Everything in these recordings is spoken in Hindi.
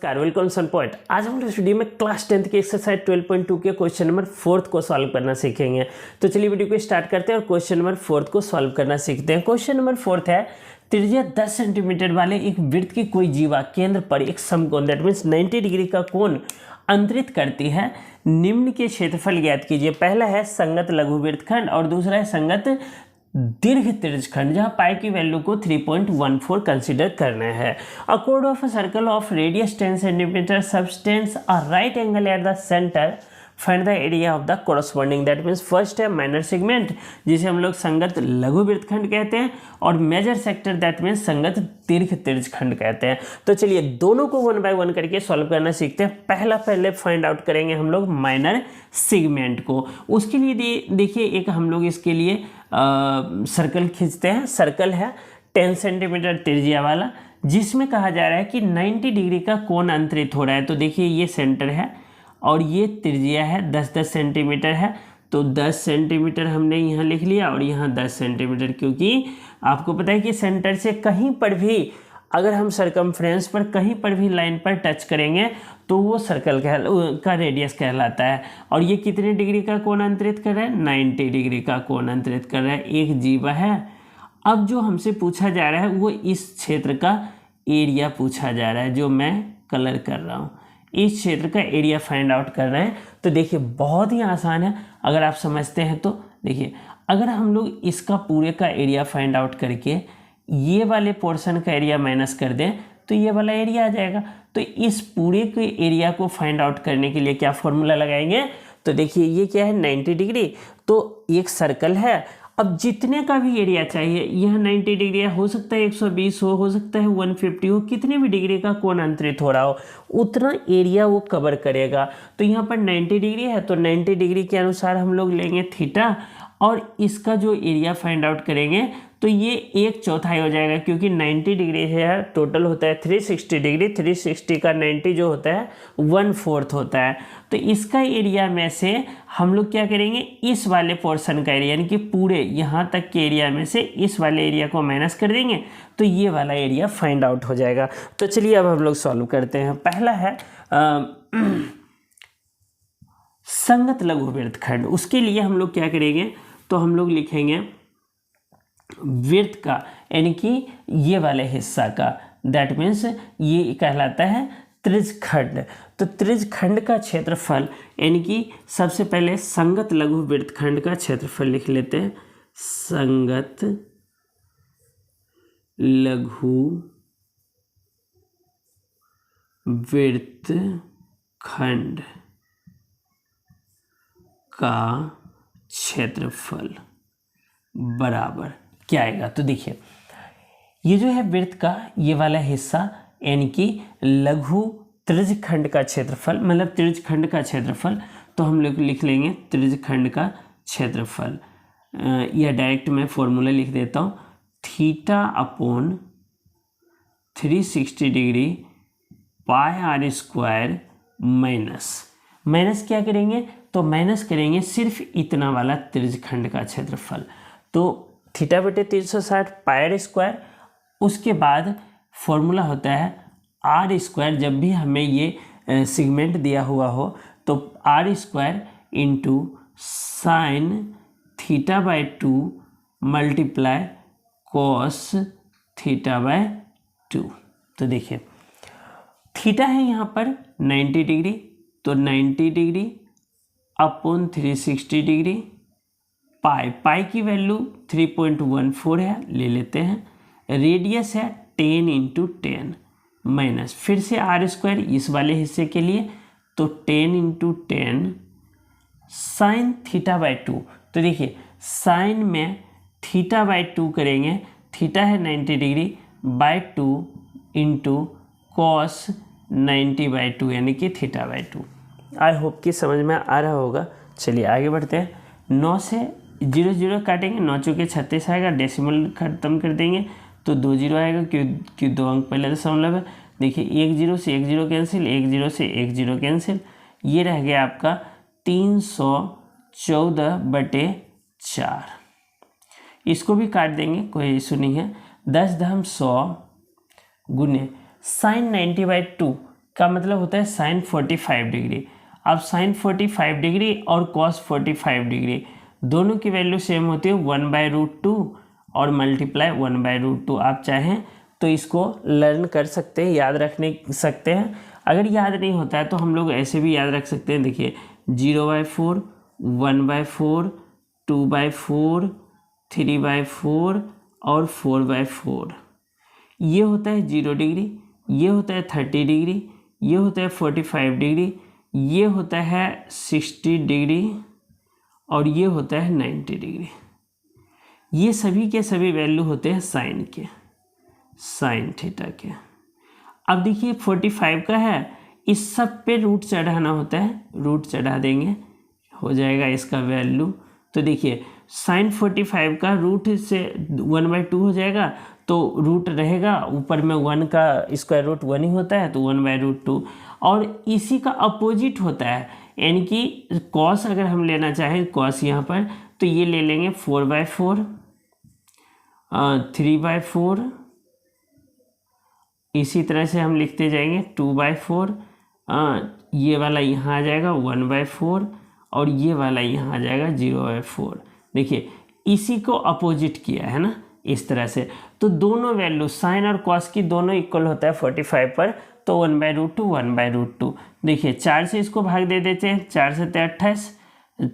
वेलकम सन पॉइंट। आज हम लोग इस वीडियो में क्लास 10th के एक्सरसाइज 12.2 के क्वेश्चन नंबर 4 को सॉल्व करना सीखेंगे। तो चलिए वीडियो को स्टार्ट करते हैं और क्वेश्चन नंबर 4 को सॉल्व करना सीखते हैं। क्वेश्चन नंबर 4 है, त्रिज्या 10 सेंटीमीटर वाले एक वृत्त की कोई जीवा केंद्र पर एक समकोण दैट मीन्स 90 डिग्री का कोण अंतरित करती है। निम्न के क्षेत्रफल ज्ञात कीजिए। पहला है संगत लघु वृत्तखंड और दूसरा है संगत दीर्घ त्रिज्यखंड, जहां पाई की वैल्यू को 3.14 कंसीडर करना है। A code of a circle of radius 10 centimetre subtends a right angle at the centre, find the area of the corresponding. That means first है माइनर सेगमेंट जिसे हम लोग संगत लघु वृत्तखंड कहते हैं, और मेजर सेक्टर दैट मीन्स संगत दीर्घ त्रिज्यखंड कहते हैं। तो चलिए दोनों को वन बाय वन करके सॉल्व करना सीखते हैं। पहले फाइंड आउट करेंगे हम लोग माइनर सेगमेंट को। उसके लिए देखिए एक हम लोग इसके लिए सर्कल खींचते हैं। सर्कल है 10 सेंटीमीटर त्रिज्या वाला, जिसमें कहा जा रहा है कि 90 डिग्री का कोण अंतरित हो रहा है। तो देखिए ये सेंटर है और ये त्रिज्या है 10-10 सेंटीमीटर है। तो 10 सेंटीमीटर हमने यहाँ लिख लिया और यहाँ 10 सेंटीमीटर, क्योंकि आपको पता है कि सेंटर से कहीं पर भी अगर हम सरकमफ्रेंस पर कहीं पर भी लाइन पर टच करेंगे तो वो सर्कल का रेडियस कहलाता है। और ये कितने डिग्री का कोण अंतरित कर रहा है? 90 डिग्री का कोण अंतरित कर रहा है। एक जीवा है। अब जो हमसे पूछा जा रहा है वो इस क्षेत्र का एरिया पूछा जा रहा है, जो मैं कलर कर रहा हूँ। इस क्षेत्र का एरिया फाइंड आउट कर रहे हैं। तो देखिए बहुत ही आसान है अगर आप समझते हैं तो। देखिए अगर हम लोग इसका पूरे का एरिया फाइंड आउट करके ये वाले पोर्शन का एरिया माइनस कर दें तो ये वाला एरिया आ जाएगा। तो इस पूरे के एरिया को फाइंड आउट करने के लिए क्या फॉर्मूला लगाएंगे? तो देखिए ये क्या है 90 डिग्री, तो एक सर्कल है। अब जितने का भी एरिया चाहिए, यह 90 डिग्री हो सकता है 120 हो सकता है 150 हो, कितने भी डिग्री का कोण अंतरित हो रहा हो उतना एरिया वो कवर करेगा। तो यहाँ पर 90 डिग्री है तो 90 डिग्री के अनुसार हम लोग लेंगे थीटा, और इसका जो एरिया फाइंड आउट करेंगे तो ये 1/4 हो जाएगा, क्योंकि 90 डिग्री है टोटल होता है 360 डिग्री। 360 का 90 जो होता है 1/4 होता है। तो इसका एरिया में से हम लोग क्या करेंगे, इस वाले पोर्शन का एरिया यानी कि पूरे यहाँ तक के एरिया में से इस वाले एरिया को माइनस कर देंगे तो ये वाला एरिया फाइंड आउट हो जाएगा। तो चलिए अब हम लोग सॉल्व करते हैं। पहला है संगत लघु वृत्तखंड। उसके लिए हम लोग क्या करेंगे, तो हम लोग लिखेंगे वृत्त का यानी कि ये वाले हिस्सा का, दैट मीन्स ये कहलाता है त्रिज्यखंड। तो त्रिज्यखंड का क्षेत्रफल यानी कि सबसे पहले संगत लघु वृत्तखंड का क्षेत्रफल लिख लेते हैं। संगत लघु वृत्तखंड का क्षेत्रफल बराबर क्या आएगा? तो देखिए ये जो है वृत्त का ये वाला हिस्सा यानी कि लघु त्रिज्यखंड का क्षेत्रफल, मतलब त्रिज्यखंड का क्षेत्रफल। तो हम लोग लिख लेंगे त्रिज्यखंड का क्षेत्रफल। या डायरेक्ट मैं फॉर्मूला लिख देता हूँ, theta upon 360 degree pi r square minus क्या करेंगे, तो माइनस करेंगे सिर्फ इतना वाला त्रिज्यखंड का क्षेत्रफल। तो थीटा बटे 360 पाई आर स्क्वायर। उसके बाद फॉर्मूला होता है आर स्क्वायर। जब भी हमें ये सेगमेंट दिया हुआ हो तो r square into sine theta by 2 multiply cos theta by 2। तो देखिए थीटा है यहाँ पर 90 डिग्री, तो 90 डिग्री अपॉन 360 डिग्री पाई की वैल्यू 3.14 है, ले लेते हैं। रेडियस है 10 × 10 माइनस फिर से आर स्क्वायर इस वाले हिस्से के लिए, तो 10 × 10 साइन थीटा बाय 2। तो देखिए साइन में थीटा बाय 2 करेंगे, थीटा है 90 degree by 2 into cos 90 by 2 यानी कि थीटा बाय 2। आई होप कि समझ में आ रहा होगा। चलिए आगे बढ़ते हैं। 9 से 0 काटेंगे, 9 चौके 36 आएगा, डेसिमल खत्म कर देंगे तो 2 0 आएगा, क्योंकि 2 अंक पहले दशमलव है। देखिए 1 0 से 1 0 कैंसिल, 1 0 से 1 0 कैंसिल, ये रह गया आपका 314/4। इसको भी काट देंगे, कोई इशू नहीं है। 10 × 100 गुने साइन 90/2 का मतलब होता है साइन 45 डिग्री। अब साइन 45 डिग्री और कॉस 45 डिग्री दोनों की वैल्यू सेम होती है 1/√2 और मल्टीप्लाई 1/√2। आप चाहें तो इसको लर्न कर सकते हैं, याद रखने सकते हैं। अगर याद नहीं होता है तो हम लोग ऐसे भी याद रख सकते हैं। देखिए 0/4, 1/4, 2/4, 3/4 और 4/4। ये होता है 0 डिग्री, ये होता है 30 डिग्री, ये होता है 45 डिग्री, ये होता है 60 डिग्री और ये होता है 90 डिग्री। ये सभी के सभी वैल्यू होते हैं साइन के, साइन थीटा के। अब देखिए 45 का है, इस सब पे रूट चढ़ाना होता है, रूट चढ़ा देंगे, हो जाएगा इसका वैल्यू। तो देखिए साइन 45 का रूट से 1/2 हो जाएगा, तो रूट रहेगा ऊपर में 1 का स्क्वायर रूट 1 ही होता है, तो 1/√2। और इसी का अपोजिट होता है, यानी कि कॉस अगर हम लेना चाहें कॉस यहाँ पर, तो ये ले लेंगे 4/4, 3/4, इसी तरह से हम लिखते जाएंगे 2/4, ये वाला यहाँ आ जाएगा 1/4 और ये वाला यहाँ आ जाएगा 0/4। देखिए इसी को अपोजिट किया है ना इस तरह से। तो दोनों वैल्यू साइन और कॉस की दोनों इक्वल होता है 45 पर, तो 1/√2 1/√2। देखिए 4 से इसको भाग दे देते हैं, 4 से 28,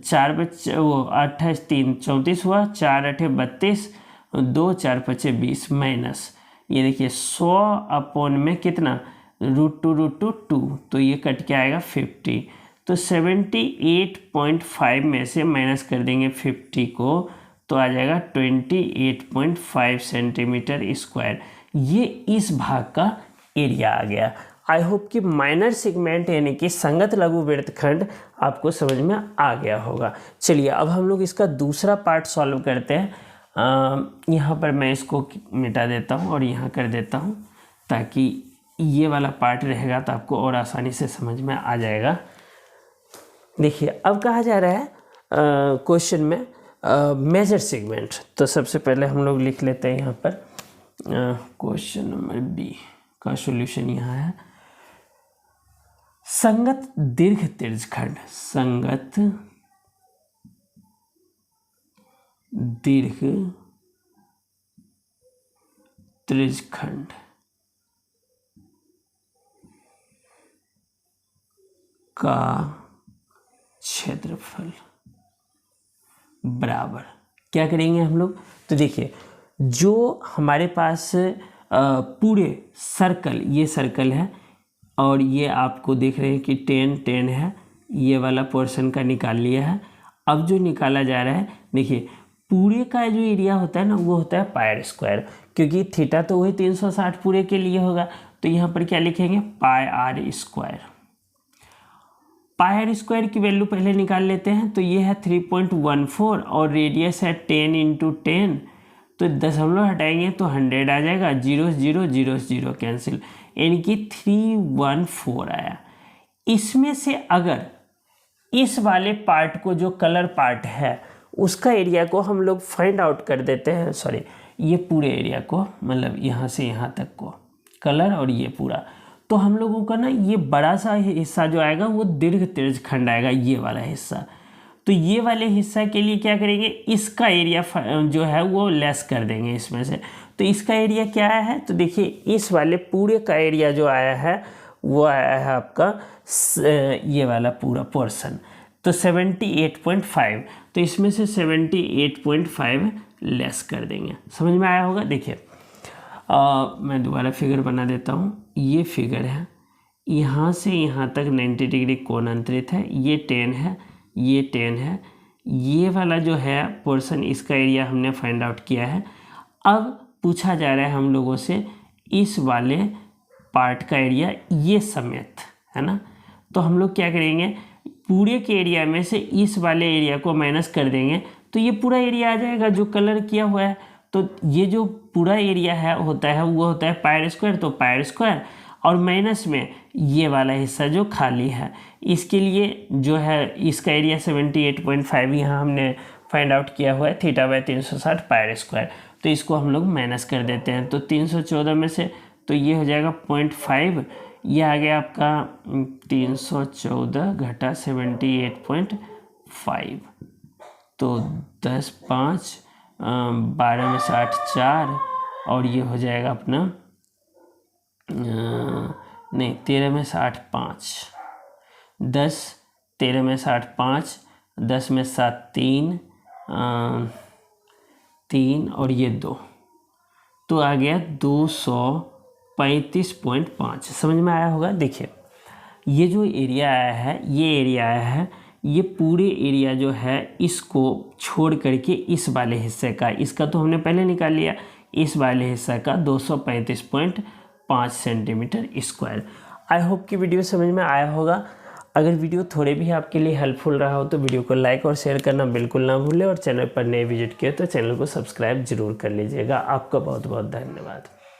4 बचे वो 28, 3 34 हुआ, 4 8 32, 2 4 5 20 माइनस ये देखिए 100 में कितना √2 2, तो ये कट के आएगा 50। तो 78.5 में से माइनस कर देंगे 50 को, तो आ जाएगा 28.5 सेंटीमीटर स्क्वायर। ये इस भाग का एरिया आ गया। आई होप कि माइनर सेगमेंट यानी कि संगत लघु वृत्तखंड आपको समझ में आ गया होगा। चलिए अब हम लोग इसका दूसरा पार्ट सॉल्व करते हैं। यहाँ पर मैं इसको मिटा देता हूँ और यहाँ कर देता हूँ, ताकि ये वाला पार्ट रहेगा तो आपको और आसानी से समझ में आ जाएगा। देखिए अब कहा जा रहा है क्वेश्चन में मेजर सेगमेंट। तो सबसे पहले हम लोग लिख लेते हैं यहाँ पर क्वेश्चन नंबर बी का सॉल्यूशन यहाँ है। संगत दीर्घ त्रिज्यखंड, संगत दीर्घ त्रिज्यखंड का क्षेत्रफल बराबर क्या करेंगे हम लोग। तो देखिए जो हमारे पास पूरे सर्कल, ये सर्कल है और ये आपको देख रहे हैं कि 10 10 है, ये वाला पोर्शन का निकाल लिया है। अब जो निकाला जा रहा है, देखिए पूरे का जो एरिया होता है ना वो होता है पाई स्क्वायर, क्योंकि थीटा तो वही 360 पूरे के लिए होगा। तो यहाँ पर क्या लिखेंगे पाई r स्क्वायर। पाई r स्क्वायर की वैल्यू पहले निकाल लेते हैं। तो ये है 3.14 और रेडियस है 10 × 10, तो दशमलव हटाएंगे तो 100 आ जाएगा, 0 0 0 0 कैंसिल, यानी कि 314 आया। इसमें से अगर इस वाले पार्ट को जो कलर पार्ट है उसका एरिया को हम लोग फाइंड आउट कर देते हैं, सॉरी ये पूरे एरिया को, मतलब यहाँ से यहाँ तक को कलर और ये पूरा, तो हम लोगों का ना ये बड़ा सा हिस्सा जो आएगा वो दीर्घ त्रिज्यखंड आएगा, ये वाला हिस्सा। तो ये वाले हिस्सा के लिए क्या करेंगे, इसका एरिया जो है वो लेस कर देंगे इसमें से। तो इसका एरिया क्या आया है, तो देखिए इस वाले पूरे का एरिया जो आया है वो आया है आपका ये वाला पूरा पोर्शन, तो 78.5। तो इसमें से 78.5 लेस कर देंगे। समझ में आया होगा। देखिए मैं दोबारा फिगर बना देता हूँ। ये फिगर है, यहाँ से यहाँ तक 90 डिग्री कोण अंतरित है, ये 10 है, ये 10 है, ये वाला जो है पोर्शन इसका एरिया हमने फाइंड आउट किया है। अब पूछा जा रहा है हम लोगों से इस वाले पार्ट का एरिया ये समेत, है ना। तो हम लोग क्या करेंगे, पूरे के एरिया में से इस वाले एरिया को माइनस कर देंगे तो ये पूरा एरिया आ जाएगा जो कलर किया हुआ है। तो ये जो पूरा एरिया है होता है वो होता है पाई स्क्वायर, तो पाई स्क्वायर और माइनस में ये वाला हिस्सा जो खाली है, इसके लिए जो है इसका एरिया 78.5 यहाँ हमने फाइंड आउट किया हुआ है, θ/360 पाई स्क्वायर। तो इसको हम लोग माइनस कर देते हैं। तो 314 में से तो ये हो जाएगा 0.5, ये आ गया आपका 314 घटा 78.5, तो 10 5 12 में 60 4, और ये हो जाएगा अपना नहीं 13 में 60 5, 10 13 में 60 5, 10 में 7 3 3 और ये 2, तो आ गया 235.5। समझ में आया होगा। देखिए ये जो एरिया आया है, ये एरिया आया है, ये पूरे एरिया जो है इसको छोड़ करके इस वाले हिस्से का, इसका तो हमने पहले निकाल लिया, इस वाले हिस्से का 235.5 सेंटीमीटर स्क्वायर। आई होप कि वीडियो समझ में आया होगा। अगर वीडियो थोड़े भी आपके लिए हेल्पफुल रहा हो तो वीडियो को लाइक और शेयर करना बिल्कुल ना भूलें, और चैनल पर नए विजिट किए तो चैनल को सब्सक्राइब जरूर कर लीजिएगा। आपका बहुत बहुत धन्यवाद।